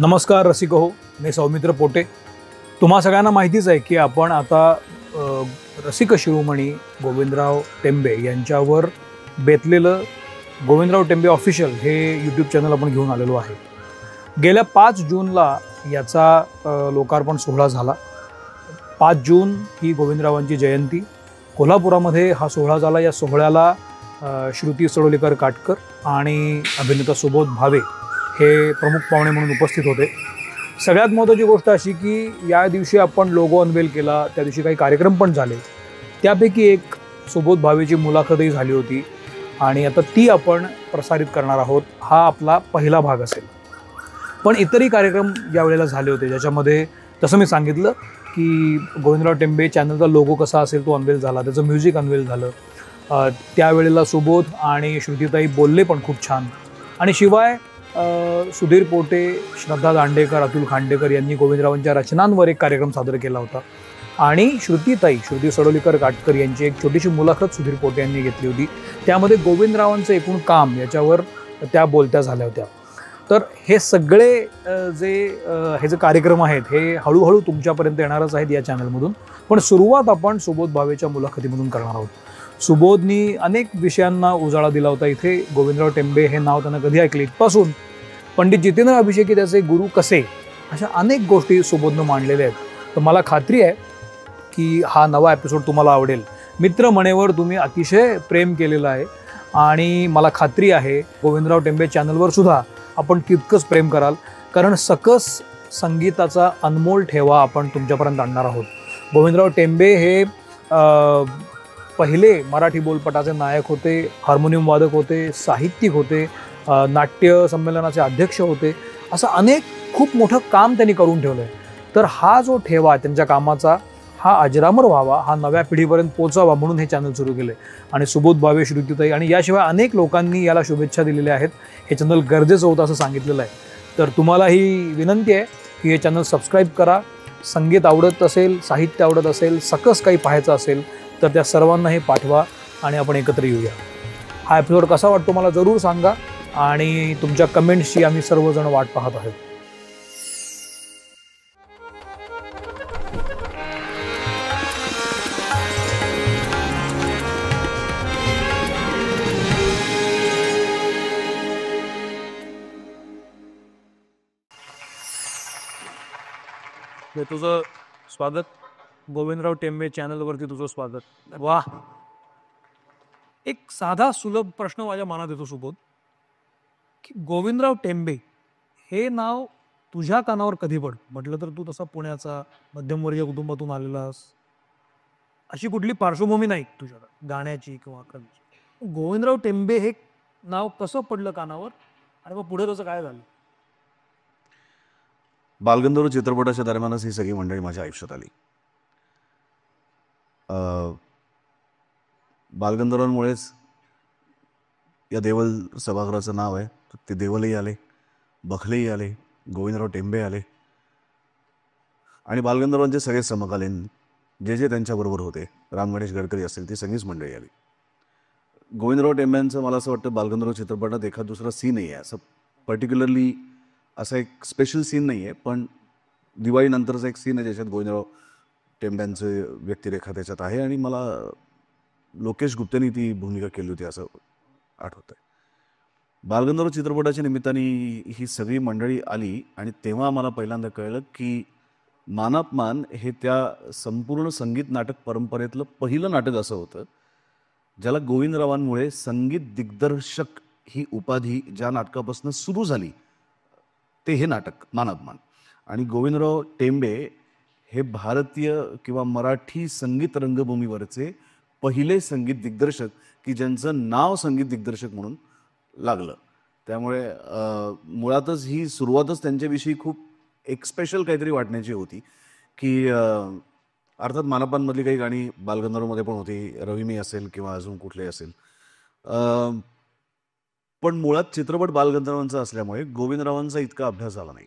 नमस्कार रसिक हो, मी सौमित्र पोटे. तुम्हा सगळ्यांना माहितीच आहे की आपण आता रसिक शिरोमणी गोविंदराव टेंबे यांच्यावर बेतलेलं गोविंदराव टेंबे ऑफिशियल हे यूट्यूब चॅनल आपण घेऊन आलेलो आहे. गेल्या 5 जूनला याचा लोकार्पण सोहळा झाला. 5 जून ही गोविंदरावांची जयंती. कोल्हापुरामध्ये हा सोहळा झाला. या सोहळ्याला श्रुती सडोलीकर काटकर आणि अभिनेता सुबोध भावे हे प्रमुख पाहुणे म्हणून उपस्थित होते. सगळ्यात महत्त्वाची गोष्ट अशी की या दिवशी आपण लोगो अनवेल केला. त्या दिवशी काही कार्यक्रम पण झाले. त्यापैकी एक सुबोध भावेची मुलाखतही झाली होती आणि आता ती आपण प्रसारित करणार आहोत. हा आपला पहिला भाग असेल. पण इतरही कार्यक्रम या वेळेला झाले होते ज्याच्यामध्ये जसं मी सांगितलं की गोविंदराव टेंबे चॅनलचा लोगो कसा असेल तो अनवेल झाला, त्याचं म्युझिक अनवेल झालं. त्यावेळेला सुबोध आणि श्रुतीताई बोलले पण खूप छान. आणि शिवाय सुधीर पोटे, श्रद्धा दांडेकर, अतुल खांडेकर यांनी गोविंदरावांच्या रचनांवर एक कार्यक्रम सादर केला होता. आणि श्रुती सडोलीकर काटकर यांची एक छोटीशी मुलाखत सुधीर पोटे यांनी घेतली होती. त्यामध्ये गोविंदरावांचं एकूण काम याच्यावर त्या बोलत्या झाल्या होत्या. तर हे सगळे हे जे कार्यक्रम आहेत हे हळूहळू तुमच्यापर्यंत येणारच आहेत या चॅनलमधून. पण सुरुवात आपण सुबोध भावेच्या मुलाखतीमधून करणार आहोत. सुबोधनी अनेक विषयांना उजाळा दिला होता. इथे गोविंदराव टेंबे हे नाव त्यांना कधी ऐकले इथपासून पंडित जितेंद्र अभिषेकी त्याचे गुरु कसे, अशा अनेक गोष्टी सुबोधनं मांडलेल्या आहेत. तर मला खात्री आहे की हा नवा एपिसोड तुम्हाला आवडेल. मित्र म्हणेवर तुम्ही अतिशय प्रेम केलेलं आहे आणि मला खात्री आहे गोविंदराव टेंबे चॅनलवर सुद्धा आपण तितकंच प्रेम कराल. कारण सकस संगीताचा अनमोल ठेवा आपण तुमच्यापर्यंत आणणार आहोत. गोविंदराव टेंबे हे पहिले मराठी बोलपटाचे नायक होते, हार्मोनियम वादक होते, साहित्यिक होते, नाट्य संमेलनाचे अध्यक्ष होते. असं अनेक खूप मोठं काम त्यांनी करून ठेवलं आहे. तर हा जो ठेवा त्यांच्या कामाचा हा अजरामर व्हावा, हा नव्या पिढीपर्यंत पोचावा म्हणून हे चॅनल सुरू केलं आहे. आणि सुबोध भावे, श्रुतीताई आणि याशिवाय अनेक लोकांनी याला शुभेच्छा दिलेल्या आहेत. हे चॅनल गरजेचं होतं असं सांगितलेलं आहे. तर तुम्हाला ही विनंती आहे की हे चॅनल सबस्क्राईब करा. संगीत आवडत असेल, साहित्य आवडत असेल, सकस काही पाहायचं असेल तर त्या सर्वांना हे पाठवा आणि आपण एकत्र येऊया. हा एपिसोड कसा वाटतो मला जरूर सांगा आणि तुमच्या कमेंट्सची आम्ही सर्वजण वाट पाहत आहोत. तुझं स्वागत. गोविंदराव टेंबे चॅनलवरती तुझं स्वागत. वा, एक साधा सुलभ प्रश्न माझ्या मनात येतो सुबोध, की गोविंदराव टेंबे हे नाव तुझ्या कानावर कधी पडलं? म्हटलं तर तू तसा पुण्याचा मध्यमवर्गीय कुटुंबातून आलेलास, अशी कुठली पार्श्वभूमी नाही तुझ्या गाण्याची किंवा कवी. गोविंदराव टेंबे हे नाव कसं पडलं कानावर आणि मग पुढे त्याचं काय झालं? बालगंधर्व चित्रपटाच्या दरम्यानच ही सगळी मंडळी माझ्या आयुष्यात आली. बालगंधर्वांमुळेच या देवल सभागृहाचं नाव आहे. ते देवलही आले, बखलेही आले, गोविंदराव टेंबे आले आणि बालगंधर्वांचे सगळे समकालीन जे त्यांच्याबरोबर होते, राम गणेश गडकरी असतील, ती सगळीच मंडळी आली. गोविंदराव टेंब्यांचं मला असं वाटतं बालगंधर्व चित्रपटात एखाद दुसरा सीन नाही आहे, असं पर्टिक्युलरली असा एक स्पेशल सीन नाही आहे. पण दिवाळीनंतरचा एक सीन आहे ज्याच्यात गोविंदराव टेंब्यांचं व्यक्तिरेखा त्याच्यात आहे आणि मला लोकेश गुप्तेनी ती भूमिका केली होती असं आठवतं आहे. बालगंधर्व चित्रपटाच्या निमित्ताने ही सगळी मंडळी आली आणि तेव्हा मला पहिल्यांदा कळलं की मानापमान हे त्या संपूर्ण संगीत नाटक परंपरेतलं पहिलं नाटक असं होतं ज्याला गोविंदरावांमुळे संगीत दिग्दर्शक ही उपाधी ज्या नाटकापासून सुरू झाली ते हे नाटक मानापमान. आणि गोविंदराव टेंबे हे भारतीय किंवा मराठी संगीत रंगभूमीवरचे पहिले संगीत दिग्दर्शक की ज्यांचं नाव संगीत दिग्दर्शक म्हणून लागलं. त्यामुळे मुळातच ही सुरुवातच त्यांच्याविषयी खूप एक स्पेशल काहीतरी वाटण्याची होती की अर्थात मानापांमधली काही गाणी बालगंधर्वमध्ये पण होती, रविमी असेल किंवा अजून कुठलेही असेल. पण मुळात चित्रपट बालगंधर्वांचा असल्यामुळे गोविंदरावांचा इतका अभ्यास झाला नाही.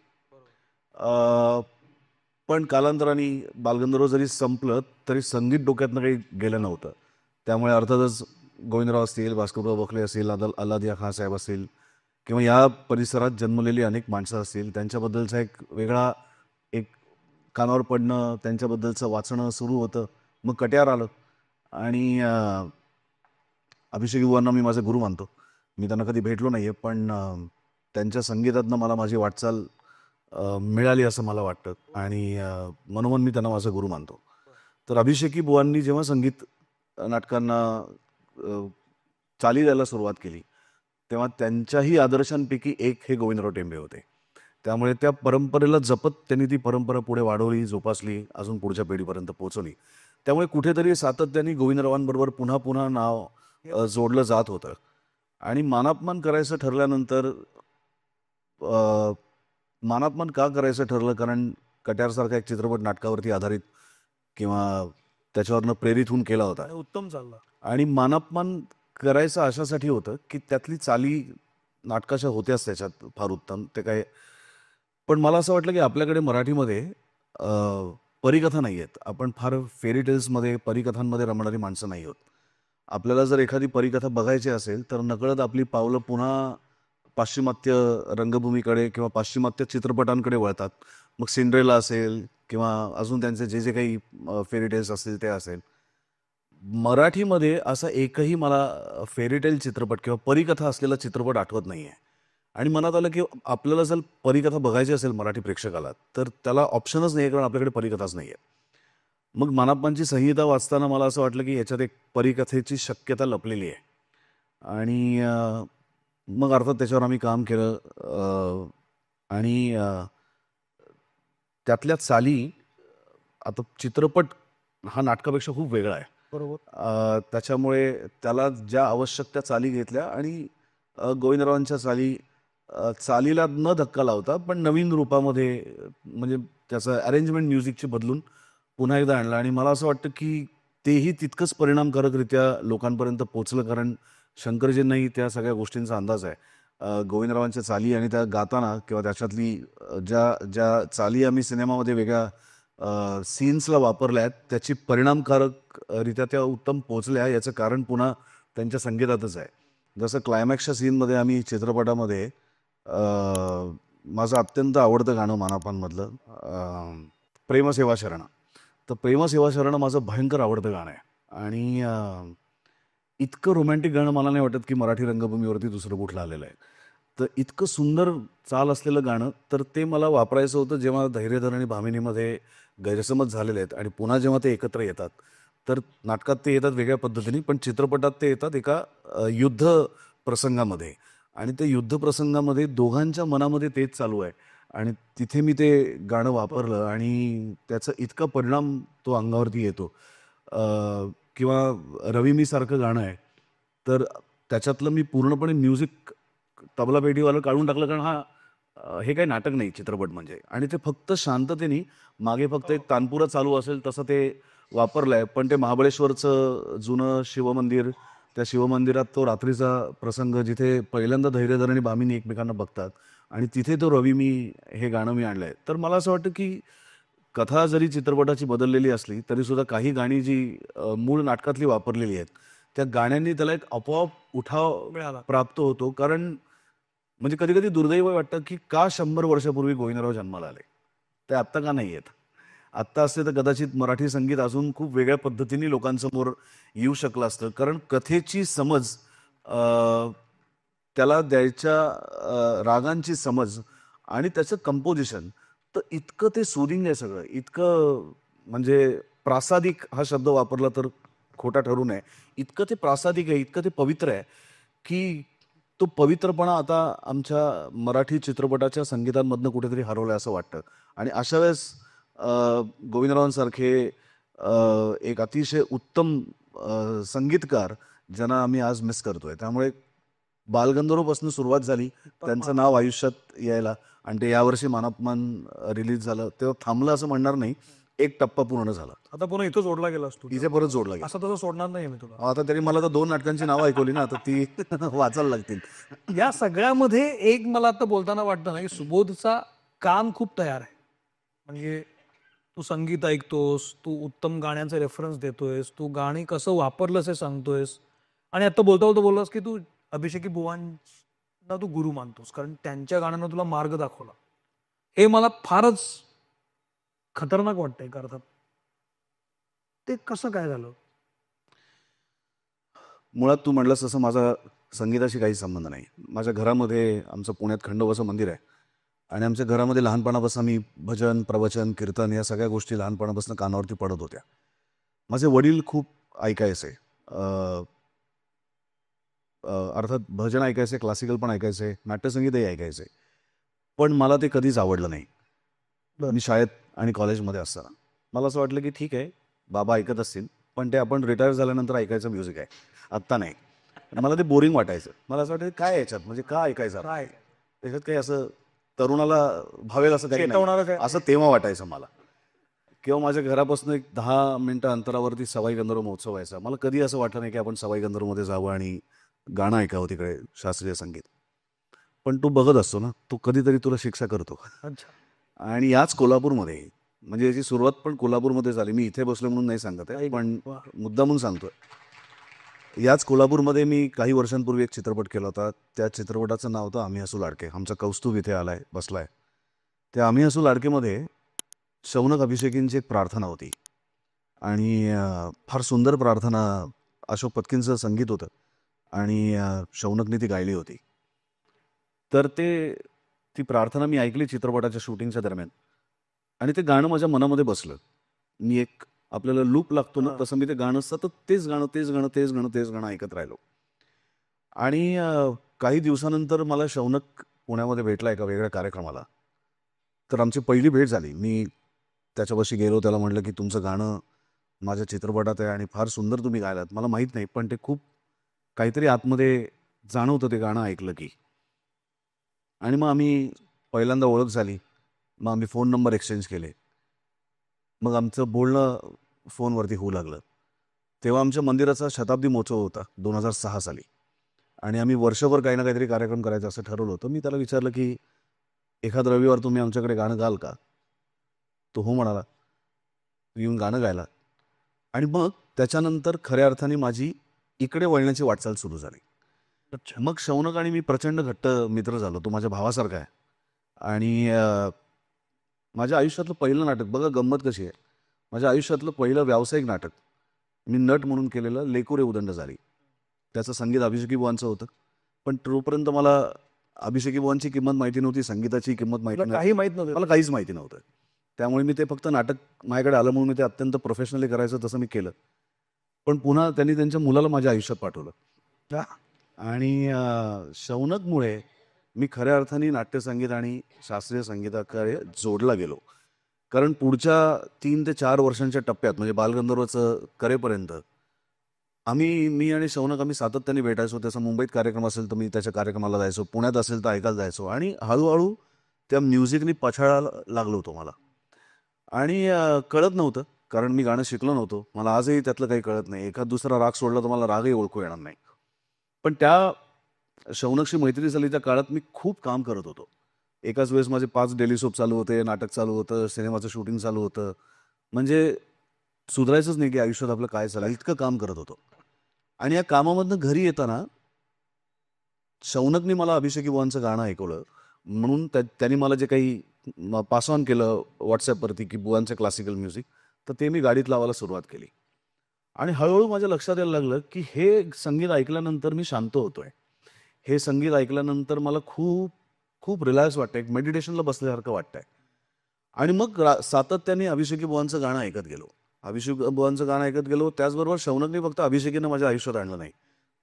पण कालांतराने बालगंधर्व जरी संपलं तरी संगीत डोक्यातनं काही गेलं नव्हतं. त्यामुळे अर्थातच गोविंदराव असतील, भास्करराव बखले असतील, अल्लादिया खान साहेब असतील किंवा या परिसरात जन्मलेली अनेक माणसं असतील, त्यांच्याबद्दलचा एक वेगळा एक कानावर पडणं, त्यांच्याबद्दलचं वाचणं सुरू होतं. मग कट्यार आलं आणि अभिषेक बुवांना मी माझे गुरु मानतो. मी त्यांना कधी भेटलो नाही आहे, पण त्यांच्या संगीतातनं मला माझी वाटचाल मिळाली असं मला वाटतं आणि मनोमन मी त्यांना माझा गुरु मानतो. तर अभिषेकी बुवांनी जेव्हा संगीत नाटकांना चाली द्यायला सुरुवात केली, तेव्हा त्यांच्याही आदर्शांपैकी एक हे गोविंदराव टेंबे होते. त्यामुळे त्या परंपरेला जपत त्यांनी ती परंपरा पुढे वाढवली, जोपासली, अजून पुढच्या पिढीपर्यंत पोहोचवली. त्यामुळे कुठेतरी सातत्याने गोविंदरावांबरोबर पुन्हा पुन्हा नाव जोडलं जात होतं. आणि मानापमान करायचं ठरल्यानंतर मानापमान का करायचं ठरलं, कारण कट्यारसारखा एक चित्रपट नाटकावरती आधारित किंवा त्याच्यावरनं प्रेरित होऊन केला होता. उत्तम चालला. आणि मानापमान करायचं अशासाठी होतं की त्यातली चाली नाटकाच्या होत्याच त्याच्यात फार उत्तम. ते काय, पण मला असं वाटलं की आपल्याकडे मराठीमध्ये परिकथा नाही आहेत. आपण फार फेरी टेल्समध्ये, परिकथांमध्ये रमणारी माणसं नाही आहोत. आपल्याला जर एखादी परिकथा बघायची असेल तर नकळत आपली पावलं पुन्हा पाश्चिमात्य रंगभूमीकडे किंवा पाश्चिमात्य चित्रपटांकडे वळतात. मग सिंड्रेला असेल किंवा अजून त्यांचे जे जे काही फेरी टेल्स असतील ते असेल. मराठीमध्ये असा एकही मला फेरीटेल चित्रपट किंवा परिकथा असलेला चित्रपट आठवत नाही आहे. आणि मनात आलं की आपल्याला जर परिकथा बघायची असेल मराठी प्रेक्षकाला, तर त्याला ऑप्शनच नाही आहे, कारण आपल्याकडे परिकथाच नाही आहे. मग मानापमानची संहिता वाचताना मला असं वाटलं की याच्यात एक परिकथेची शक्यता लपलेली आहे. आणि मग अर्थात त्याच्यावर आम्ही काम केलं आणि त्यातल्या चाली, आता चित्रपट हा नाटकापेक्षा खूप वेगळा आहे. बरोबर. त्याच्यामुळे त्याला ज्या आवश्यक त्या चाली घेतल्या आणि गोविंदरावांच्या चालीला न धक्का लावता पण नवीन रूपामध्ये, म्हणजे त्याचं अरेंजमेंट म्युझिकची बदलून पुन्हा एकदा आणलं. आणि मला असं वाटतं की तेही तितकंच परिणामकारकरित्या लोकांपर्यंत पोचलं, कारण शंकरजींनाही त्या सगळ्या गोष्टींचा अंदाज आहे. गोविंदरावांच्या चाली आणि त्या गाताना किंवा त्याच्यातली ज्या ज्या चाली आम्ही सिनेमामध्ये वेगळ्या सीन्सला वापरल्या आहेत, त्याची परिणामकारकरित्या त्या उत्तम पोचल्या. याचं कारण पुन्हा त्यांच्या संगीतातच आहे. जसं क्लायमॅक्सच्या सीनमध्ये आम्ही चित्रपटामध्ये माझं अत्यंत आवडतं गाणं मानापानमधलं प्रेमसेवा शरण. तर प्रेमसेवा शरण माझं भयंकर आवडतं गाणं आहे. आणि इतकं रोमॅन्टिक गाणं मला नाही वाटत की मराठी रंगभूमीवरती दुसरं कुठलं आलेलं आहे. तर इतकं सुंदर चाल असलेलं गाणं, तर ते मला वापरायचं होतं जेव्हा धैर्यधर आणि भामिनीमध्ये गैरसमज झालेले आहेत आणि पुन्हा जेव्हा ते एकत्र येतात. तर नाटकात ते येतात वेगळ्या पद्धतीने, पण चित्रपटात ते येतात एका युद्ध प्रसंगामध्ये. आणि ते युद्ध प्रसंगामध्ये दोघांच्या मनामध्ये तेच चालू आहे आणि तिथे मी ते गाणं वापरलं आणि त्याचा इतका परिणाम तो अंगावरती येतो. किंवा रवी मी सारखं गाणं आहे, तर त्याच्यातलं मी पूर्णपणे म्युझिक तबला पेटीवालं काढून टाकलं, कारण हे काही नाटक नाही, चित्रपट म्हणजे. आणि ते फक्त शांततेने मागे फक्त एक तानपुरा चालू असेल तसं ते वापरलं आहे. पण ते महाबळेश्वरचं जुनं शिवमंदिर, त्या शिवमंदिरात तो रात्रीचा प्रसंग जिथे पहिल्यांदा धैर्यधर आणि भामिनी एकमेकांना बघतात आणि तिथे तो रवी मी हे गाणं मी आणलं आहे. तर मला असं वाटतं की कथा जरी चित्रपटाची बदललेली असली तरीसुद्धा काही गाणी जी मूळ नाटकातली वापरलेली आहेत, त्या गाण्यांनी त्याला एक आपोआप उठाव मिळाला. प्राप्त होतो. कारण म्हणजे कधी कधी दुर्दैव वाटतं की का 100 वर्षापूर्वी गोविंदराव जन्माला आले, ते आत्ता का नाही आहेत. आत्ता असते तर कदाचित मराठी संगीत अजून खूप वेगळ्या पद्धतीने लोकांसमोर येऊ शकलं असतं. कारण कथेची समज, त्याला द्यायच्या रागांची समज आणि त्याचं कंपोजिशन, तर इतकं ते सुदिंग आहे सगळं. इतकं म्हणजे प्रासादिक हा शब्द वापरला तर खोटा ठरू नये. इतकं ते प्रासादिक आहे, इतकं ते पवित्र आहे की तो पवित्रपणा आता आमच्या मराठी चित्रपटाच्या संगीतांमधनं कुठेतरी हरवलाय असं वाटतं. आणि अशा वेळेस गोविंदरावांसारखे एक अतिशय उत्तम संगीतकार ज्यांना आम्ही आज मिस करतोय. त्यामुळे बालगंधर्वपासून सुरुवात झाली त्यांचं नाव आयुष्यात यायला, आणि ते यावर्षी मानापमान रिलीज झालं तेव्हा थांबलं असं म्हणणार नाही, एक टप्पा पूर्ण झाला. आता पुन्हा इथं जोडला गेला असतो. इथे परत जोडला गेला. असं तसं सोडणार नाही मी तुला. आता तरी मला तर 2 नाटकांची नावं ऐकवली ना, आता ती वाचायला लागतील. या सगळ्यामध्ये एक मला आता बोलताना वाटतं ना की सुबोधचा काम खूप तयार आहे. म्हणजे तू संगीत ऐकतोस, तू उत्तम गाण्यांचे रेफरन्स देतोयस, तू गाणी कसं वापरलंस हे सांगतोयस, आणि आता बोलता बोलता बोललास की तू अभिषेकी बुवांना तू गुरु मानतोस, कारण त्यांच्या गाण्यांना तुला मार्ग दाखवला. हे मला फारच खतरनाक वाटतंय एका अर्थात. ते कसं काय झालं? मुळात तू म्हटलंस तसं माझा संगीताशी काही संबंध नाही. माझ्या घरामध्ये आमचं पुण्यात खंडोबाचं मंदिर आहे आणि आमच्या घरामध्ये लहानपणापासून मी भजन, प्रवचन, कीर्तन या सगळ्या गोष्टी लहानपणापासून कानावरती पडत होत्या. माझे वडील खूप ऐकायचे. अर्थात भजन ऐकायचे, क्लासिकल पण ऐकायचे, नाट्यसंगीतही ऐकायचे. पण मला ते कधीच आवडलं नाही. मी शाळेत आणि कॉलेजमध्ये असताना मला असं वाटलं की ठीक आहे, बाबा ऐकत असतील, पण ते आपण रिटायर झाल्यानंतर ऐकायचं म्युझिक आहे, आत्ता नाही. मला ते बोरिंग वाटायचं. मला असं वाटायचं काय याच्यात, म्हणजे का ऐकायचं, काय त्याच्यात काही असं तरुणाला भावेल असं काही नाही, चेतवणारं काय? असं तेव्हा वाटायचं मला. किंवा माझ्या घरापासून एक 10 मिनिटं अंतरावरती सवाई गंधर्व महोत्सव व्हायचा. मला कधी असं वाटलं नाही की आपण सवाई गंधर्वमध्ये जावं आणि गाणं ऐकावं तिकडे शास्त्रीय संगीत. पण तू बघत असतो ना, तो कधीतरी तुला शिक्षा करतो. अच्छा. आणि याच कोल्हापूरमध्ये, म्हणजे याची सुरुवात पण कोल्हापूरमध्ये झाली. मी इथे बसलो म्हणून नाही सांगत आहे, पण वा. मुद्दामून सांगतोय. याच कोल्हापूरमध्ये मी काही वर्षांपूर्वी एक चित्रपट केला होता. त्या चित्रपटाचं नाव होतं आम्ही असू लाडके. आमचा कौस्तुभ इथे आलाय, बसलाय. त्या आम्ही असू लाडकेमध्ये शौनक अभिषेकींची एक प्रार्थना होती आणि फार सुंदर प्रार्थना. अशोक पत्कींचं संगीत होतं आणि शौनकने ती गायली होती. तर ती प्रार्थना मी ऐकली चित्रपटाच्या शूटिंगच्या दरम्यान आणि ते गाणं माझ्या मनामध्ये बसलं. मी एक आपल्याला लूप लागतो ना, तसं मी ते गाणं सतत तेच गाणं ऐकत राहिलो. आणि काही दिवसानंतर मला शौनक पुण्यामध्ये भेटला एका वेगळ्या कार्यक्रमाला. तर आमची पहिली भेट झाली. मी त्याच्यापाशी गेलो, त्याला म्हटलं की तुमचं गाणं माझ्या चित्रपटात आहे आणि फार सुंदर तुम्ही गायलात. मला माहीत नाही, पण ते खूप काहीतरी आतमध्ये जाणवतं ते गाणं ऐकलं की. आणि मग आम्ही पहिल्यांदा ओळख झाली. मग आम्ही फोन नंबर एक्सचेंज केले. मग आमचं बोलणं फोनवरती होऊ लागलं. तेव्हा आमच्या मंदिराचा शताब्दी महोत्सव होता 2006 साली आणि आम्ही वर्षभर काही ना काहीतरी कार्यक्रम करायचा असं ठरवलं होतं. मी त्याला विचारलं की एखाद रविवार तुम्ही आमच्याकडे गाणं गाल का? तो हो म्हणाला. येऊन गाणं गायला. आणि मग त्याच्यानंतर खऱ्या अर्थाने माझी इकडे वळण्याची वाटचाल सुरू झाली. अच्छा. मग शौनक आणि मी प्रचंड घट्ट मित्र झालो. तो माझ्या भावासारखा आहे. आणि माझ्या आयुष्यातलं पहिलं नाटक, बघा गंमत कशी आहे, माझ्या आयुष्यातलं पहिलं व्यावसायिक नाटक मी नट म्हणून केलेलं लेकुरे उदंड झाली. त्याचं संगीत अभिषेकी बुवांचं होतं. पण तोपर्यंत मला अभिषेकी बुवांची किंमत माहिती नव्हती, संगीताची किंमत माहिती तुला नव्हती, काही माहित नव्हतं? मला काहीच माहिती नव्हतं. त्यामुळे मी ते फक्त नाटक माझ्याकडे आलं म्हणून मी ते अत्यंत प्रोफेशनली करायचं तसं मी केलं. पण पुन्हा त्यांनी त्यांच्या मुलाला माझ्या आयुष्यात पाठवलं. हा. आणि शौनकमुळे मी खऱ्या अर्थाने नाट्यसंगीत आणि शास्त्रीय संगीताकडे जोडला गेलो. कारण पुढच्या 3 ते 4 वर्षांच्या टप्प्यात, म्हणजे बालगंधर्वचं करेपर्यंत मी आणि शौनक आम्ही सातत्याने भेटायचो. त्याचा मुंबईत कार्यक्रम असेल तर मी त्याच्या कार्यक्रमाला जायचो, पुण्यात असेल तर ऐकायला जायचो. आणि हळूहळू त्या म्युझिकनी पछाडायला लागलो होतो मला. आणि कळत नव्हतं, कारण मी गाणं शिकलो नव्हतो. मला आजही त्यातलं काही कळत नाही. एखाद दुसरा राग सोडला तर मला रागही ओळखू येणार नाही. पण त्या शौनकशी मैत्री झाली त्या काळात मी खूप काम करत होतो. एकाच वेळेस माझे 5 डेली सोप चालू होते, नाटक चालू होतं, सिनेमाचं शूटिंग चालू होतं. म्हणजे सुधारायचंच नाही की आयुष्यात आपलं काय चाललं, इतकं काम करत होतो. आणि या कामामधनं घरी येताना शौनकनी मला अभिषेकी बुवांचं गाणं ऐकवलं. म्हणून त्यांनी मला जे काही पास ऑन केलं व्हॉट्सॲपवरती की बुवांचं क्लासिकल म्युझिक, तर ते मी गाडीत लावायला सुरुवात केली. आणि हळूहळू माझ्या लक्षात यायला लागलं की हे संगीत ऐकल्यानंतर मी शांत होतोय. हे संगीत ऐकल्यानंतर मला खूप खूप रिलॅक्स वाटतंय, एक मेडिटेशनला बसल्यासारखं वाटतंय. आणि मग सातत्याने अभिषेकी बुवांचं गाणं ऐकत गेलो. अभिषेक बुवांचं गाणं ऐकत गेलो. त्याचबरोबर शौनकने फक्त अभिषेकीनं माझ्या आयुष्यात आणलं नाही,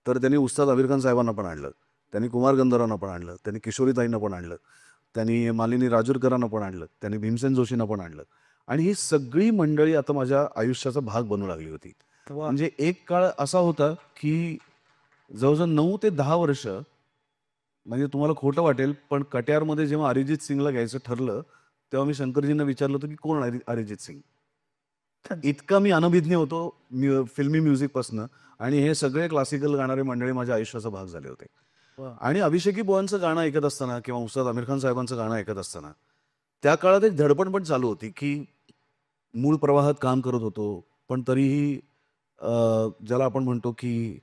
तर त्यांनी उस्ताद अमीर खान साहेबांना पण आणलं, त्यांनी कुमार गंधर्वांना पण आणलं, त्यांनी किशोरीताईंना पण आणलं, त्यांनी मालिनी राजूरकरांना पण आणलं, त्यांनी भीमसेन जोशींना पण आणलं. आणि ही सगळी मंडळी आता माझ्या आयुष्याचा भाग बनू लागली होती. वा. म्हणजे एक काळ असा होता की जवळजवळ 9 ते 10 वर्ष, म्हणजे तुम्हाला खोटं वाटेल पण कट्यारमध्ये जेव्हा अरिजित सिंगला घ्यायचं ठरलं तेव्हा मी शंकरजींना विचारलं होतं की कोण अरिजित सिंग. इतका मी अनभिज्ञ होतो फिल्मी म्युझिकपासनं. आणि हे सगळे क्लासिकल गाणारे मंडळी माझ्या आयुष्याचा भाग झाले होते. वा. आणि अभिषेकी बुवांचं गाणं ऐकत असताना किंवा उस्ताद आमिर खान साहेबांचं गाणं ऐकत असताना त्या काळात एक धडपड पण चालू होती की मूळ प्रवाहात काम करत होतो, पण तरीही ज्याला आपण म्हणतो की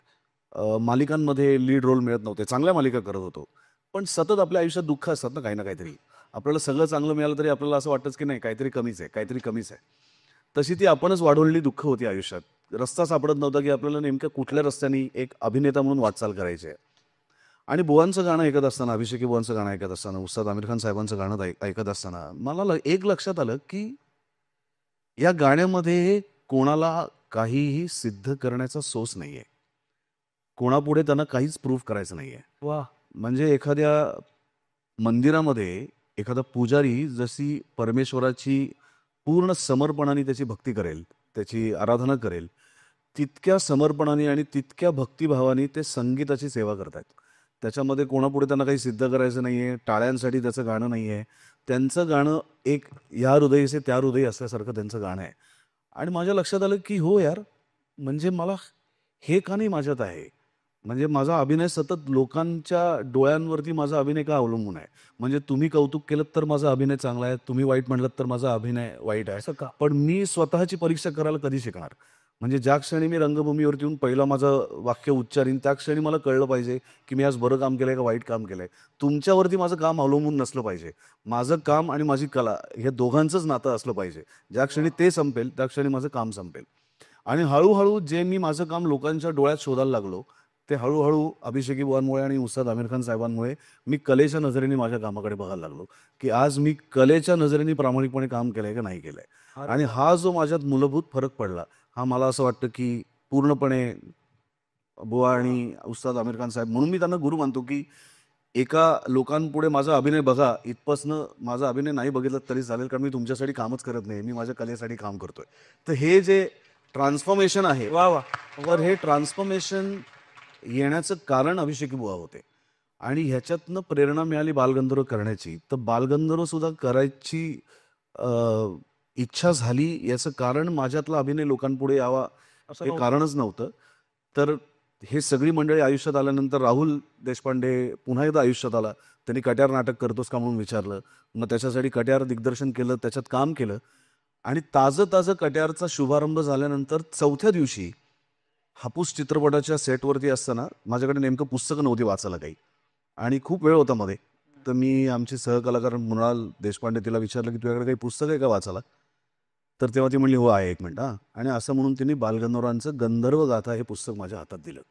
मालिकांमध्ये लीड रोल मिळत नव्हते. चांगल्या मालिका करत होतो, पण सतत आपल्या आयुष्यात दुःख असतात ना काही ना काहीतरी. आपल्याला सगळं चांगलं मिळालं तरी आपल्याला असं वाटतंच की नाही काहीतरी कमीच आहे, काहीतरी कमीच आहे. तशी ती आपणच वाढवलेली दुःख होती आयुष्यात. रस्ता सापडत नव्हता की आपल्याला नेमक्या कुठल्या रस्त्याने एक अभिनेता म्हणून वाटचाल करायची आहे. आणि बुवांचं गाणं ऐकत असताना, अभिषेकी बुवांचं गाणं ऐकत असताना, उस्ताद आमिर खान साहेबांचं गाणं ऐकत असताना मला एक लक्षात आलं की या गाण्यामध्ये कोणाला काहीही सिद्ध करण्याचा सोस नाहीये. कोणापुढे त्यांना काहीच प्रूफ करायचं नाहीये. वा. म्हणजे एखाद्या मंदिरामध्ये एखादा पुजारी जशी परमेश्वराची पूर्ण समर्पणाने त्याची भक्ती करेल, त्याची आराधना करेल, तितक्या समर्पणाने आणि तितक्या भक्तिभावाने ते संगीताची सेवा करतात. त्याच्यामध्ये कोणापुढे त्यांना काही सिद्ध करायचं नाहीये, टाळ्यांसाठी त्याचं गाणं नाहीये. त्यांचं गाणं एक या हृदयी से त्या हृदयी असल्यासारखं त्यांचं गाणं आहे. आणि माझ्या लक्षात आलं की हो यार, म्हणजे मला हे का नाही माझ्यात आहे. म्हणजे माझा अभिनय सतत लोकांच्या डोळ्यांवरती माझा अभिनय का अवलंबून आहे. म्हणजे तुम्ही कौतुक केलं तर माझा अभिनय चांगला आहे, तुम्ही वाईट म्हणलं तर माझा अभिनय वाईट आहे. असं का? पण मी स्वतःची परीक्षा करायला कधी शिकणार. म्हणजे ज्या क्षणी मी रंगभूमीवरती येऊन पहिलं माझं वाक्य उच्चारीन त्या क्षणी मला कळलं पाहिजे की मी आज बरं काम केलंय का वाईट काम केलंय. तुमच्यावरती माझं काम अवलंबून नसलं पाहिजे. माझं काम आणि माझी कला हे दोघांचंच नातं असलं पाहिजे. ज्या क्षणी ते संपेल त्या क्षणी माझं काम संपेल. आणि हळूहळू जे मी माझं काम लोकांच्या डोळ्यात शोधायला लागलो ते हळूहळू अभिषेकी बुवांमुळे आणि उस्ताद आमिर खान साहेबांमुळे मी कलेच्या नजरेने माझ्या कामाकडे बघायला लागलो की आज मी कलेच्या नजरेने प्रामाणिकपणे काम केलंय का नाही केलंय. आणि हा जो माझ्यात मूलभूत फरक पडला हा मला असं वाटतं की पूर्णपणे बुवा आणि उस्ताद आमिर खान साहेब म्हणून मी त्यांना गुरु मानतो की एका लोकांपुढे माझा अभिनय बघा इथपासनं माझा अभिनय नाही बघितलं तरी चालेल कारण मी तुमच्यासाठी कामच करत नाही, मी माझ्या कलेसाठी काम करतोय. तर हे जे ट्रान्सफॉर्मेशन आहे वा वा. वर हे ट्रान्सफॉर्मेशन येण्याचं कारण अभिषेकी बुवा होते. आणि ह्याच्यातनं प्रेरणा मिळाली बालगंधर्व करण्याची. तर बालगंधर्व सुद्धा करायची इच्छा झाली याचं कारण माझ्यातला अभिनय लोकांपुढे यावा असं हे कारणच नव्हतं. तर हे सगळी मंडळी आयुष्यात आल्यानंतर राहुल देशपांडे पुन्हा एकदा आयुष्यात आला. त्यांनी कट्यार नाटक करतोस का म्हणून विचारलं. मग त्याच्यासाठी कट्यार दिग्दर्शन केलं, त्याच्यात काम केलं. आणि ताजं कट्यारचा शुभारंभ झाल्यानंतर चौथ्या दिवशी हापूस चित्रपटाच्या सेटवरती असताना माझ्याकडे नेमकं पुस्तकं नव्हती वाचायला काही आणि खूप वेळ होता मध्ये. तर मी आमचे सहकलाकार मृणाल देशपांडे तिला विचारलं की तुझ्याकडे काही पुस्तक आहे का वाचायला. तर तेव्हा ती म्हणली हो आहे एक मिनिट हां. आणि असं म्हणून तिने बालगंधर्वांचं गंधर्व गाथा हे पुस्तक माझ्या हातात दिलं.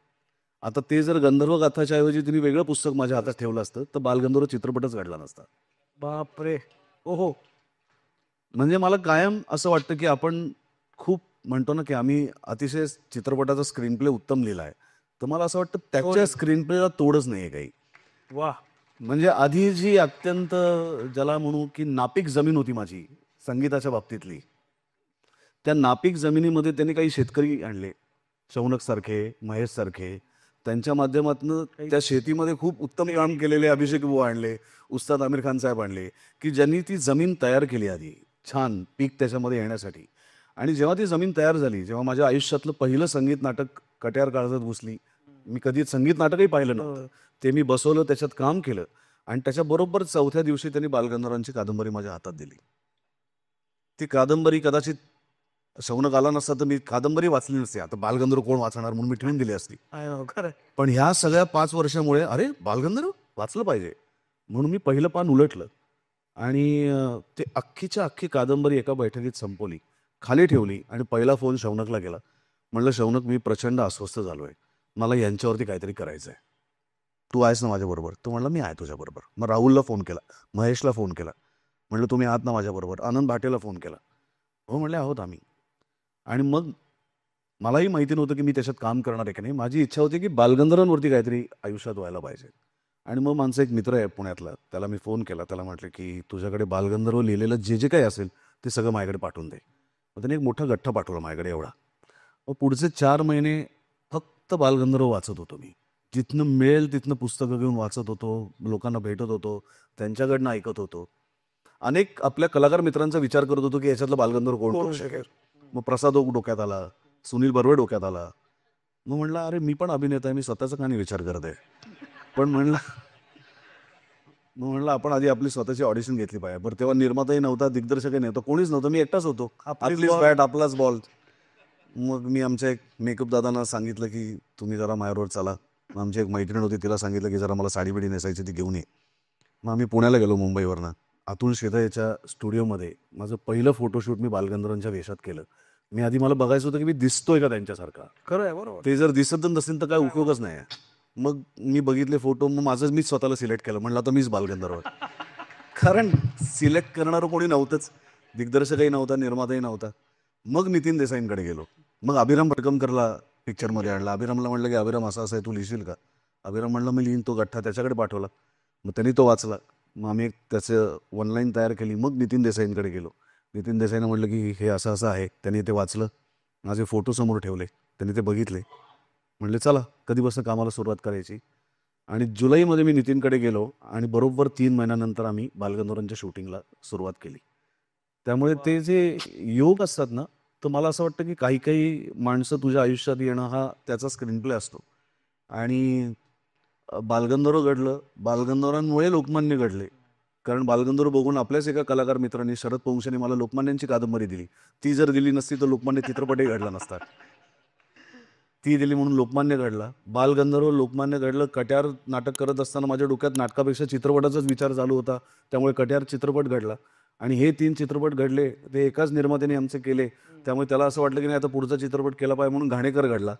आता ते जर गंधर्व गाथाच्या ऐवजी तिने वेगळं पुस्तक माझ्या हातात ठेवलं असतं तर बालगंधर्व चित्रपटच घडला नसता. बापरे. ओहो. म्हणजे मला कायम असं वाटतं की आपण खूप म्हणतो ना की आम्ही अतिशय चित्रपटाचा स्क्रीन प्ले उत्तम लिहिला आहे. तर मला असं वाटतं त्याच्या स्क्रीन प्लेला तोडच नाही आहे काही. वा. म्हणजे आधी जी अत्यंत ज्याला म्हणू की नापीक जमीन होती माझी संगीताच्या बाबतीतली, त्या नापीक जमिनीमध्ये त्यांनी काही शेतकरी आणले, शौनक सारखे, महेश सारखे. त्यांच्या माध्यमातून त्या शेतीमध्ये खूप उत्तम काम केलेले अभिषेक बुवा आणले, उस्ताद आमिर खान साहेब आणले की ज्यांनी ती जमीन तयार केली आधी छान पीक त्याच्यामध्ये येण्यासाठी. आणि जेव्हा ती जमीन तयार झाली, जेव्हा माझ्या आयुष्यातलं पहिलं संगीत नाटक कट्यार काळजात घुसली, मी कधी संगीत नाटकही पाहिलं नव्हतं. ते मी बसवलं, त्याच्यात काम केलं आणि त्याच्याबरोबर चौथ्या दिवशी त्यांनी बालगंधर्वांची कादंबरी माझ्या हातात दिली. ती कादंबरी कदाचित शौनक आला नसता तर मी कादंबरी वाचली नसती. आता बालगंधर्व कोण वाचणार म्हणून मी ठेवून दिली असती. पण ह्या सगळ्या 5 वर्षामुळे अरे बालगंधर्व वाचलं पाहिजे म्हणून मी पहिलं पान उलटलं आणि ते अख्खीच्या अख्खी कादंबरी एका बैठकीत संपवली, खाली ठेवली आणि पहिला फोन शौनकला गेला. म्हणलं शौनक मी प्रचंड अस्वस्थ झालोय, मला यांच्यावरती काहीतरी करायचं आहे, तू आहेस ना माझ्याबरोबर. तो म्हणला मी आहे तुझ्याबरोबर. मग राहुलला फोन केला, महेशला फोन केला, म्हणलं तुम्ही आहात ना माझ्याबरोबर. आनंद भाटेला फोन केला, हो म्हणले आहोत आम्ही. आणि मग मलाही माहिती नव्हतं की मी त्याच्यात काम करणार आहे की नाही. माझी इच्छा होती की बालगंधर्वांवरती काहीतरी आयुष्यात व्हायला पाहिजे. आणि मग माझं एक मित्र आहे पुण्यातला, त्याला मी फोन केला, त्याला म्हटलं की तुझ्याकडे बालगंधर्व लिहिलेलं जे जे काही असेल ते सगळं माझ्याकडे पाठवून दे. मग त्याने एक मोठा गठ्ठा पाठवला माझ्याकडे एवढा. मग पुढचे 4 महिने फक्त बालगंधर्व वाचत होतो मी. जिथनं मिळेल तिथनं पुस्तकं घेऊन वाचत होतो, लोकांना भेटत होतो, त्यांच्याकडनं ऐकत होतो. अनेक आपल्या कलाकार मित्रांचा विचार करत होतो की याच्यातलं बालगंधर्व कोण करू शकेल. मग प्रसाद ओक डोक्यात आला, सुनील बर्वे डोक्यात आला. मग म्हणलं अरे मी पण अभिनेता आहे, मी स्वतःचा का नाही विचार करत आहे. पण म्हणलं आपण आधी आपली स्वतःची ऑडिशन घेतली पाहिजे. बरं तेव्हा निर्माताही नव्हता, दिग्दर्शकही नव्हता, कोणीच नव्हतं, मी एकटाच होतो. आपलीच बॅट आपलाच बॉल. मग मी आमच्या एक मेकअप दादांना सांगितलं की तुम्ही जरा माझ्याबरोबर चला. मग आमची एक मैत्रीण होती, तिला सांगितलं की जरा मला साडी बिडी नेसायची, ती घेऊन ये. मग आम्ही पुण्याला गेलो मुंबईवरनं. अतुल शेदयच्या स्टुडिओमध्ये माझं पहिलं फोटोशूट मी बालगंधर्वांच्या वेशात केलं. मी आधी मला बघायचं होतं की मी दिसतोय का त्यांच्यासारखा. खरं आहे, बरोबर. ते जर दिसत नसेल तर काय उपयोगच नाही आहे. मग मी बघितले फोटो, मग माझं मीच स्वतःला सिलेक्ट केलं. म्हणलं आता मीच बालगंधर्व. कारण सिलेक्ट करणारं कोणी नव्हतंच, दिग्दर्शकही नव्हता, निर्माताही नव्हता. मग नितीन देसाईंकडे गेलो. मग अभिराम भटकमकरला पिक्चरमध्ये आणला. अभिरामला म्हणलं की अभिराम असं असं आहे, तू लिहिशील का? अभिराम म्हणलं मी लिहीन. तो गठ्ठा त्याच्याकडे पाठवला. मग त्यांनी तो वाचला. मग आम्ही एक त्याचं ऑनलाईन तयार केली. मग नितीन देसाईंकडे गेलो. नितीन देसाईनं म्हटलं की हे असं असं आहे. त्यांनी ते वाचलं, माझे फोटो समोर ठेवले, त्यांनी ते बघितले. म्हणले चला कधीपासून कामाला सुरुवात करायची. आणि जुलैमध्ये मी नितीनकडे गेलो आणि बरोबर 3 महिन्यानंतर आम्ही बालगंधर्वांच्या शूटिंगला सुरुवात केली. त्यामुळे ते जे योग असतात ना, तर मला असं वाटतं की काही काही माणसं तुझ्या आयुष्यात येणं हा त्याचा स्क्रीन प्ले असतो. आणि बालगंधर्व घडलं, बालगंधर्वांमुळे लोकमान्य घडले. कारण बालगंधर्व बघून आपल्याच एका कलाकार मित्रांनी, शरद पोंक्षेने मला लोकमान्यांची कादंबरी दिली. ती जर दिली नसती तर लोकमान्य चित्रपटही घडला नसता. ती दिली म्हणून लोकमान्य घडला. बालगंधर्व, लोकमान्य घडलं. कट्यार नाटक करत असताना माझ्या डोक्यात नाटकापेक्षा चित्रपटाचाच विचार चालू होता, त्यामुळे कट्यार चित्रपट घडला. आणि हे 3 चित्रपट घडले ते एकाच निर्मात्याने आमचे केले. त्यामुळे त्याला असं वाटलं की नाही आता पुढचा चित्रपट केला पाहिजे, म्हणून घाणेकर घडला.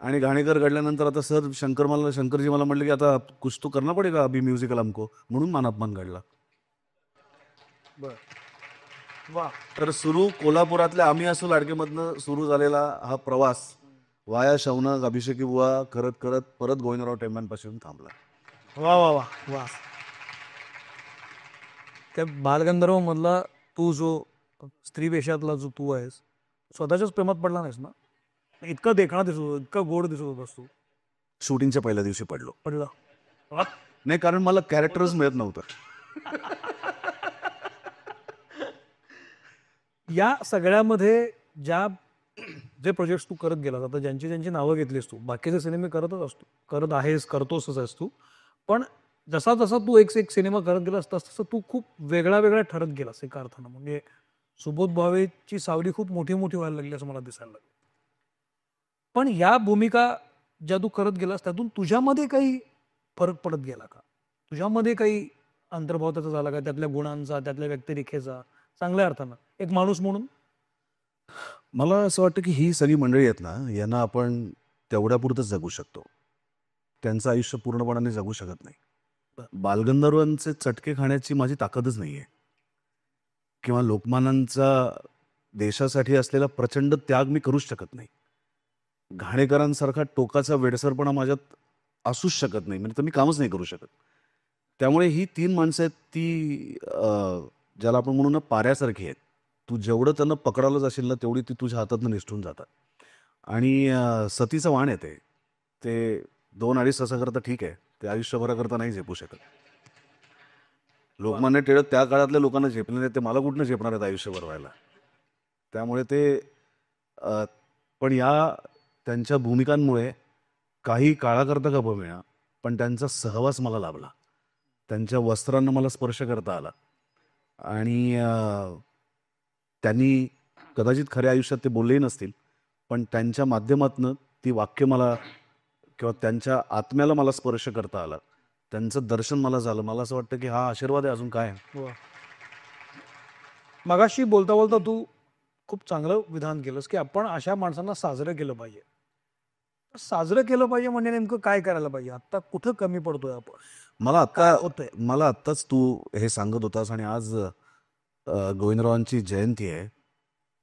आणि घाणेकर घडल्यानंतर आता शंकरजी मला म्हटलं की आता कुछ तो करना पडेगा अभी म्युझिकल हमको, म्हणून मानापमान घडला. वा. तर सुरू कोल्हापुरातल्या आम्ही असो लाडकेमधनं सुरू झालेला हा प्रवास वाया शौनक, अभिषेकी बुवा करत करत परत गोविंदराव टेंब्यांपासून थांबला. वा वा वा वा. त्या बालगंधर्व मधला तू जो स्त्री वेशातला जो तू आहेस, स्वतःच्याच प्रेमात पडला नाहीस ना? इतका देखणा दिसत होता, इतका गोड दिसत होतास तू. शूटिंगच्या पहिल्या दिवशी पडलो. पडला नाही, कारण मला कॅरेक्टरच मिळत नव्हतं. या सगळ्यामध्ये जे प्रोजेक्ट्स तू करत गेलास, आता ज्यांची नावं घेतलीस तू, बाकीचे सिनेमे करत आहेस, करतोसच आहेस तू. पण जसा जसा तू एक सिनेमा करत गेलास तसं तू खूप वेगळा ठरत गेलास एका अर्थानं. म्हणजे सुबोध भावेची सावली खूप मोठी व्हायला लागली असं मला दिसायला लागलं. पण या भूमिका ज्या तू करत गेलास त्यातून तुझ्यामध्ये काही फरक पडत गेला का? तुझ्यामध्ये काही अंतर्भाव त्याचा झाला का, त्यातल्या गुणांचा, त्यातल्या व्यक्तिरेखेचा, चांगल्या अर्थानं एक माणूस म्हणून? मला असं वाटतं की ही सगळी मंडळी आहेत ना, यांना आपण तेवढ्यापुरतंच जगू शकतो. त्यांचं आयुष्य पूर्णपणाने जगू शकत नाही. बालगंधर्वांचे चटके खाण्याची माझी ताकदच नाही आहे, किंवा लोकमानांचा देशासाठी असलेला प्रचंड त्याग मी करूच शकत नाही. घाणेकरांसारखा टोकाचा वेडसरपणा माझ्यात असूच शकत नाही, म्हणजे तर मी कामच नाही करू शकत. त्यामुळे ही 3 माणसं आहेत ती ज्याला आपण म्हणू ना पाऱ्यासारखी आहेत. तू जेवढं त्यांना पकडायला जाशील ना तेवढी ती तुझ्या हातातनं निसटून जातात. आणि सतीचं वाण आहे ते 2-2.5 तासाकरता ठीक आहे, ते आयुष्यभराकरता नाही झेपू शकत. लोकमान्य टिळक त्या काळातल्या लोकांना झेपले नाही, ते मला कुठनं झेपणार आहेत आयुष्यभर व्हायला. त्यामुळे ते पण या त्यांच्या भूमिकांमुळे काही काळाकरता का बघूया, पण त्यांचा सहवास मला लाभला. त्यांच्या वस्त्रांना मला स्पर्श करता आला. आणि त्यांनी कदाचित खऱ्या आयुष्यात ते बोललेही नसतील, पण त्यांच्या माध्यमातनं ती वाक्य मला किंवा त्यांच्या आत्म्याला मला स्पर्श करता आला. त्यांचं दर्शन मला झालं. मला असं वाटतं की हा आशीर्वाद आहे, अजून काय. मगाशी बोलता बोलता तू खूप चांगलं विधान केलंस की आपण अशा माणसांना साजरं केलं पाहिजे. साजरं केलं पाहिजे म्हणजे नेमकं काय करायला पाहिजे? आता कुठं कमी पडतोय आपण? मला आत्ताच तू हे सांगत होतास आणि आज गोविंदरावांची जयंती आहे,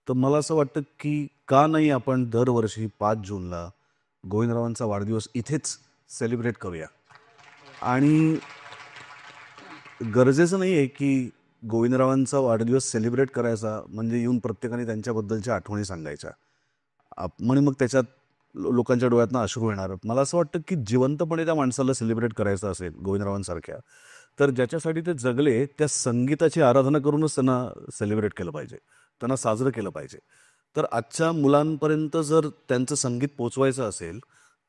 तर मला असं वाटतं की का नाही आपण दरवर्षी 5 जूनला गोविंदरावांचा वाढदिवस इथेच सेलिब्रेट करूया. आणि गरजेचं नाही आहे की गोविंदरावांचा वाढदिवस सेलिब्रेट करायचा म्हणजे येऊन प्रत्येकाने त्यांच्याबद्दलच्या आठवणी सांगायच्या आणि मग त्याच्यात लोकांच्या डोळ्यातनं अश्रू येणार. मला असं वाटतं की जिवंतपणे त्या माणसाला सेलिब्रेट करायचं असेल गोविंदरावांसारख्या, तर ज्याच्यासाठी ते जगले त्या संगीताची आराधना करूनच त्यांना सेलिब्रेट केलं पाहिजे, त्यांना साजरं केलं पाहिजे. तर आजच्या मुलांपर्यंत जर त्यांचं संगीत पोचवायचं असेल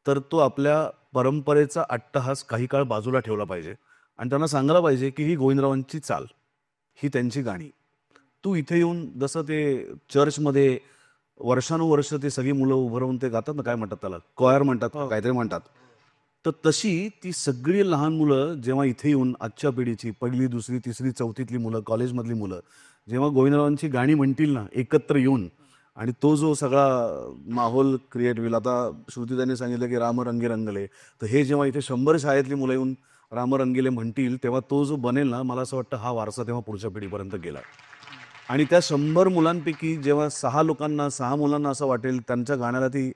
तर तो आपल्या परंपरेचा अट्टहास काही काळ बाजूला ठेवला पाहिजे आणि त्यांना सांगायला पाहिजे की ही गोविंदरावांची चाल, ही त्यांची गाणी. तू इथे येऊन जसं ते चर्चमध्ये वर्षानुवर्ष ते सगळी मुलं उभं राहून ते गातात ना, काय म्हणतात त्याला, कॉयर म्हणतात काहीतरी म्हणतात. तर तशी ती सगळी लहान मुलं जेव्हा इथे येऊन आजच्या पिढीची 1ली, 2री, 3री, 4थीतली मुलं, कॉलेजमधली मुलं जेव्हा गोविंदरावांची गाणी म्हणतील ना एकत्र येऊन, आणि तो जो सगळा माहोल क्रिएट होईल. आता श्रुतीताईंनी सांगितलं की राम रंगे रंगले, तर हे जेव्हा इथे 100 शाळेतली मुलं येऊन राम रंगीले म्हणतील तेव्हा तो जो बनेल ना, मला असं वाटतं हा वारसा तेव्हा पुढच्या पिढीपर्यंत गेला. आणि त्या 100 मुलांपैकी जेव्हा 6 लोकांना, 6 मुलांना असं वाटेल, त्यांच्या गाण्याला ती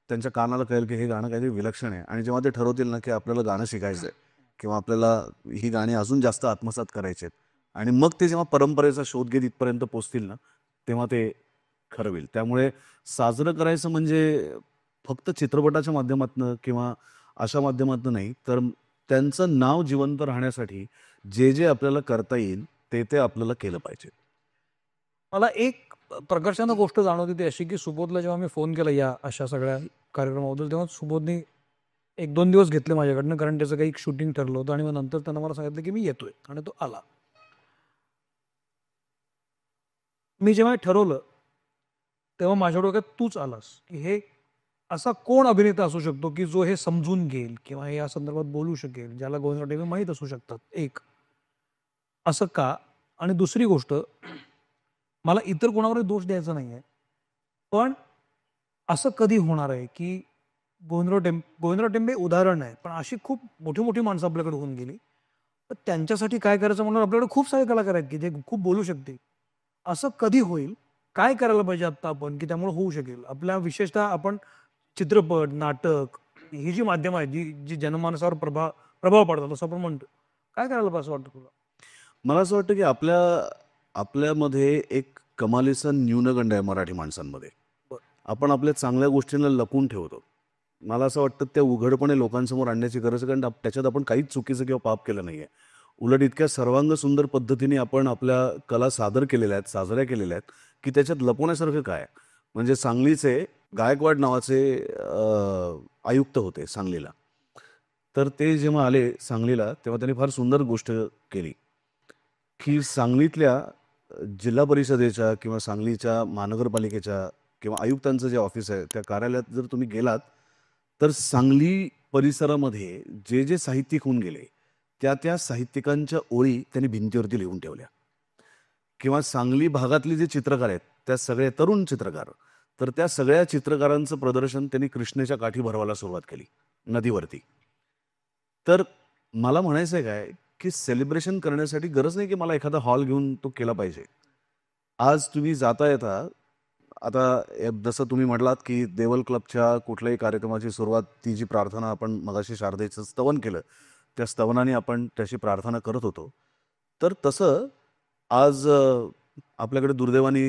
त्यांच्या कानाला कळेल की हे गाणं काहीतरी विलक्षण आहे, आणि जेव्हा ते ठरवतील ना की आपल्याला गाणं शिकायचं आहे किंवा आपल्याला ही गाणी अजून जास्त आत्मसात करायचे आहेत, आणि मग ते जेव्हा परंपरेचा शोध घेत इथपर्यंत पोचतील ना, तेव्हा ते खरं होईल. त्यामुळे साजरं करायचं म्हणजे फक्त चित्रपटाच्या माध्यमातून किंवा अशा माध्यमातून नाही, तर त्यांचं नाव जिवंत राहण्यासाठी जे जे आपल्याला करता येईल ते आपल्याला केलं पाहिजे. मला एक प्रकर्षानं गोष्ट जाणवती ती अशी की सुबोधला जेव्हा मी फोन केला या अशा सगळ्या कार्यक्रमाबद्दल, तेव्हा सुबोधने 1-2 दिवस घेतले माझ्याकडनं, कारण त्याचं काही शूटिंग ठरलं होतं, आणि मग नंतर त्यानं मला सांगितलं की मी येतोय, आणि तो आला. मी जेव्हा ठरवलं तेव्हा माझ्या डोक्यात तूच आलास की हे असा कोण अभिनेता असू शकतो की जो हे समजून घेईल किंवा हे या संदर्भात बोलू शकेल, ज्याला गोविंदराव टेंबे माहीत असू शकतात. एक असं का? आणि दुसरी गोष्ट, मला इतर कोणावरही दोष द्यायचा नाहीये, पण असं कधी होणार आहे की गोविंदराव टेंबे उदाहरण आहे, पण अशी खूप मोठी मोठी माणसं आपल्याकडे होऊन गेली, तर त्यांच्यासाठी काय करायचं म्हणून आपल्याकडे खूप सारे कलाकार आहेत की जे खूप बोलू शकते. असं कधी होईल? काय करायला पाहिजे आत्ता आपण की त्यामुळे होऊ शकेल? आपल्या विशेषतः आपण चित्रपट, नाटक ही जी माध्यमं आहेत, जी जी जनमानसावर प्रभाव पडतात असं आपण म्हणतो. काय करायला पाहिजे असं वाटतं तुला? मला असं वाटतं की आपल्यामध्ये एक कमालीचा न्यूनगंड आहे मराठी माणसांमध्ये. बरं. आपण आपल्या चांगल्या गोष्टींना लपवून ठेवतो. मला असं वाटतं त्या उघडपणे लोकांसमोर आणण्याची गरज आहे, कारण त्याच्यात आपण काहीच चुकीचं किंवा पाप केलं नाहीये. उलट इतक्या सर्वांग सुंदर पद्धतीने आपण आपल्या कला सादर केलेल्या आहेत, साजऱ्या केलेल्या आहेत, की त्याच्यात लपवण्यासारखं काय? म्हणजे सांगलीचे गायकवाड नावाचे आयुक्त होते सांगलीला. तर ते जेव्हा आले सांगलीला, तेव्हा त्यांनी फार सुंदर गोष्ट केली, की सांगलीतल्या जिल्हा परिषदेच्या किंवा सांगलीच्या महानगरपालिकेच्या किंवा आयुक्तांचं जे ऑफिस आहे त्या कार्यालयात जर तुम्ही गेलात, तर सांगली परिसरामध्ये जे जे साहित्यिक होऊन गेले त्या साहित्यिकांच्या ओळी त्यांनी भिंतीवरती लिहून ठेवल्या. किंवा सांगली भागातले जे चित्रकार आहेत त्या सगळे तरुण चित्रकार, तर त्या सगळ्या चित्रकारांचं प्रदर्शन त्यांनी कृष्णेच्या काठी भरवायला सुरुवात केली नदीवरती. तर मला म्हणायचं आहे काय, की सेलिब्रेशन करण्यासाठी गरज नाही की मला एखादा हॉल घेऊन तो केला पाहिजे. आज तुम्ही जाता येता, आता जसं तुम्ही म्हटलात की देवल क्लबच्या कुठल्याही कार्यक्रमाची सुरुवात, ती जी प्रार्थना आपण मगाशी शारदेचं स्तवन केलं, त्या स्तवनाने आपण त्याची प्रार्थना करत होतो. तर तसं आज आपल्याकडे दुर्दैवाने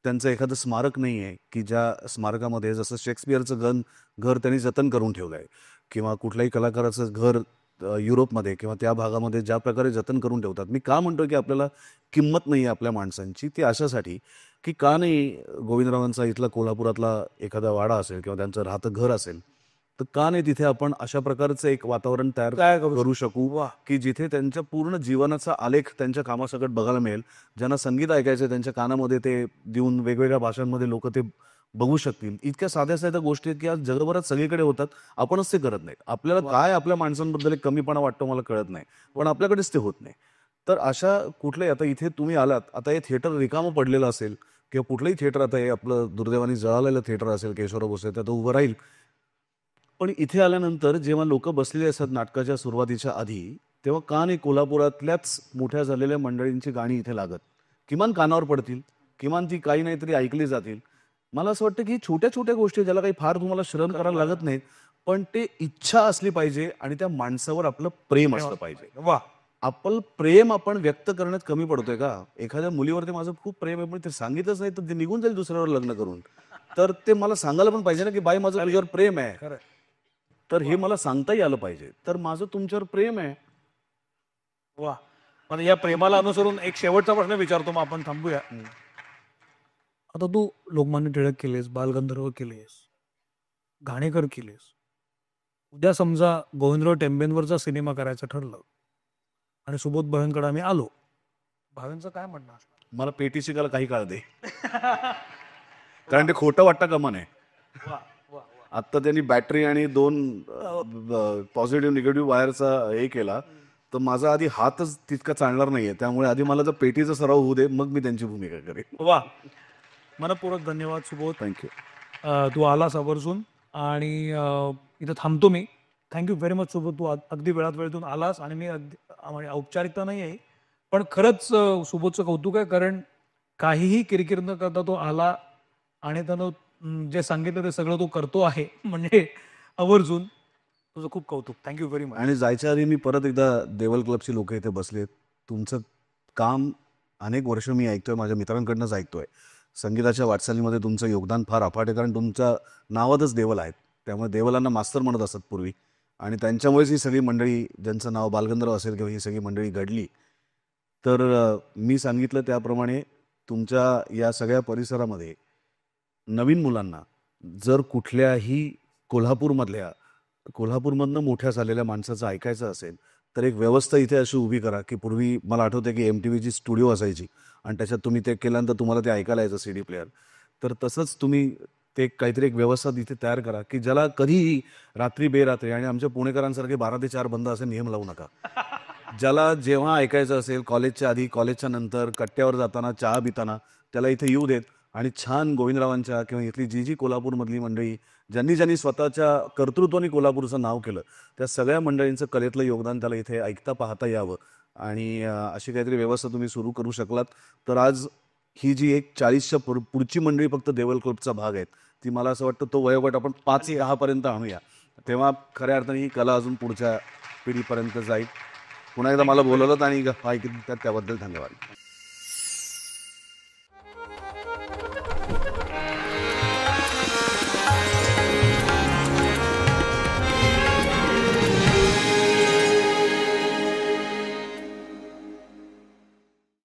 त्यांचं एखादं स्मारक नाही आहे, की ज्या स्मारकामध्ये जसं शेक्सपियरचं घर त्यांनी जतन करून ठेवलं आहे, किंवा कुठल्याही कलाकाराचं घर युरोपमध्ये किंवा त्या भागामध्ये ज्या प्रकारे जतन करून ठेवतात. मी का म्हणतो की आपल्याला किंमत नाही आहे आपल्या माणसांची, ती अशासाठी की का नाही गोविंदरावांचा इथला कोल्हापुरातला एखादा वाडा असेल किंवा त्यांचं राहतं घर असेल, तर का नाही तिथे आपण अशा प्रकारचं एक वातावरण तयार काय करू करू शकू, वा. की जिथे त्यांच्या पूर्ण जीवनाचा आलेख त्यांच्या कामासकट बघायला मिळेल. ज्यांना संगीत ऐकायचं त्यांच्या कानामध्ये ते देऊन वेगवेगळ्या भाषांमध्ये लोक ते बघू शकतील. इतक्या साध्या साध्या गोष्टी आहेत की आज जगभरात सगळीकडे होतात, आपणच ते करत नाही. आपल्याला काय आपल्या माणसांबद्दल एक कमीपणा वाटतो मला कळत नाही, पण आपल्याकडेच ते होत नाही. तर अशा कुठल्याही, आता इथे तुम्ही आलात, आता हे थिएटर रिकामं पडलेलं असेल किंवा कुठलंही थिएटर, आता हे आपलं दुर्दैवाने जळालेलं थिएटर असेल केशवराव भोसले, तर उभं राहील. पण इथे आल्यानंतर जेव्हा लोक बसलेले असतात नाटकाच्या सुरुवातीच्या आधी, तेव्हा का नाही कोल्हापुरातल्याच मोठ्या झालेल्या मंडळींची गाणी इथे लागत, किमान कानावर पडतील, किमान ती काही नाहीतरी ऐकली जातील. मला असं वाटतं की छोट्या छोट्या गोष्टी ज्याला काही फार तुम्हाला श्रम करायला लागत नाहीत, पण ते इच्छा असली पाहिजे आणि त्या माणसावर आपलं प्रेम असलं पाहिजे. वा. आपलं प्रेम आपण व्यक्त करण्यात कमी पडतोय का? एखाद्या मुलीवरती माझं खूप प्रेम आहे, पण ते सांगितलंच नाही तर ते निघून जाईल दुसऱ्यावर लग्न करून. तर ते मला सांगायला पण पाहिजे ना की बाई माझं तुझ्यावर प्रेम आहे. खरं. तर हे मला सांगताही आलं पाहिजे, तर माझं तुमच्यावर प्रेम आहे. वा. म्हणजे या प्रेमाला अनुसरून एक शेवटचा प्रश्न विचारतो, मग आपण थांबूया. आता तू लोकमान्य टिळक केलेस, बालगंधर्व केलेस, घाणेकर केलेस, उद्या समजा गोविंदराव टेंबेंवरचा सिनेमा करायचं ठरलं आणि सुबोध भावेंकडे आम्ही आलो, भावेंचं काय म्हणणं असणार? मला पेटी शिकायला काही काळ दे. कारण ते खोटं वाटतं कामा नये. वा, वा, वा. आत्ता त्यांनी बॅटरी आणि 2 पॉझिटिव्ह निगेटिव्ह वायरचा हे केला, तर माझा आधी हातच तितका चालणार नाहीये. त्यामुळे आधी मला जर पेटीचा सराव होऊ दे, मग मी त्यांची भूमिका करेन. वा, मनपूर्वक धन्यवाद सुबोध. थँक्यू. तू आलास आवर्जून आणि इथं थांबतो मी. Thank you very much Subodh. तू अगदी वेळात वेळेतून आलास आणि मी अगदी म्हणजे औपचारिकता नाही आहे, पण खरंच सुबोधचं कौतुक आहे, कारण काहीही किरकिर न करता तो आला आणि त्यानं जे सांगितलं ते सगळं तो करतो आहे. म्हणजे आवर्जून तुझं खूप कौतुक. Thank you very much. आणि जायच्या आधी मी परत एकदा देवल क्लबची लोक इथे बसलेत. तुमचं काम अनेक वर्ष मी ऐकतोय, माझ्या मित्रांकडनंच ऐकतोय. संगीताच्या वाटचालीमध्ये तुमचं योगदान फार अफाट आहे, कारण तुमच्या नावातच देवल आहेत. त्यामुळे देवलांना मास्तर म्हणत असत पूर्वी, आणि त्यांच्यामुळेच ही सगळी मंडळी, ज्यांचं नाव बालगंधर्व असेल किंवा ही सगळी मंडळी घडली. तर मी सांगितलं त्याप्रमाणे तुमच्या या सगळ्या परिसरामध्ये नवीन मुलांना जर कुठल्याही कोल्हापूरमधनं मोठ्या झालेल्या माणसाचं ऐकायचं असेल, तर एक व्यवस्था इथे अशी उभी करा, की पूर्वी मला आठवतं की MTVची स्टुडिओ असायची आणि त्याच्यात तुम्ही ते केल्यानंतर तुम्हाला ते ऐकायला यायचं CD प्लेअर. तर तसंच तुम्ही ते काहीतरी एक व्यवस्था इथे तयार करा, की ज्याला कधीही रात्री बेरात्री, आणि आमच्या पुणेकरांसारखे 12 ते 4 बंद असे नियम लावू नका. ज्याला जेव्हा ऐकायचं असेल, कॉलेजच्या आधी, कॉलेजच्या नंतर, कट्ट्यावर जाताना, चहा पिताना, त्याला इथे येऊ देत. आणि छान गोविंदरावांच्या किंवा इथली जी कोल्हापूरमधली मंडळी, ज्यांनी स्वतःच्या कर्तृत्वाने कोल्हापूरचं नाव केलं, त्या सगळ्या मंडळींचं कलेतलं योगदान त्याला इथे ऐकता पाहता यावं. आणि अशी काहीतरी व्यवस्था तुम्ही सुरू करू शकलात, तर आज ही जी एक 40च्या पुढची मंडळी फक्त देवल क्लबचा भाग आहेत, ती मला असं वाटतं तो वयोगट आपण 5-10 पर्यंत आणूया. तेव्हा खऱ्या अर्थाने ही कला अजून पुढच्या पिढीपर्यंत जाईल. पुन्हा एकदा मला बोलवलं आणि ऐकलं त्याबद्दल धन्यवाद.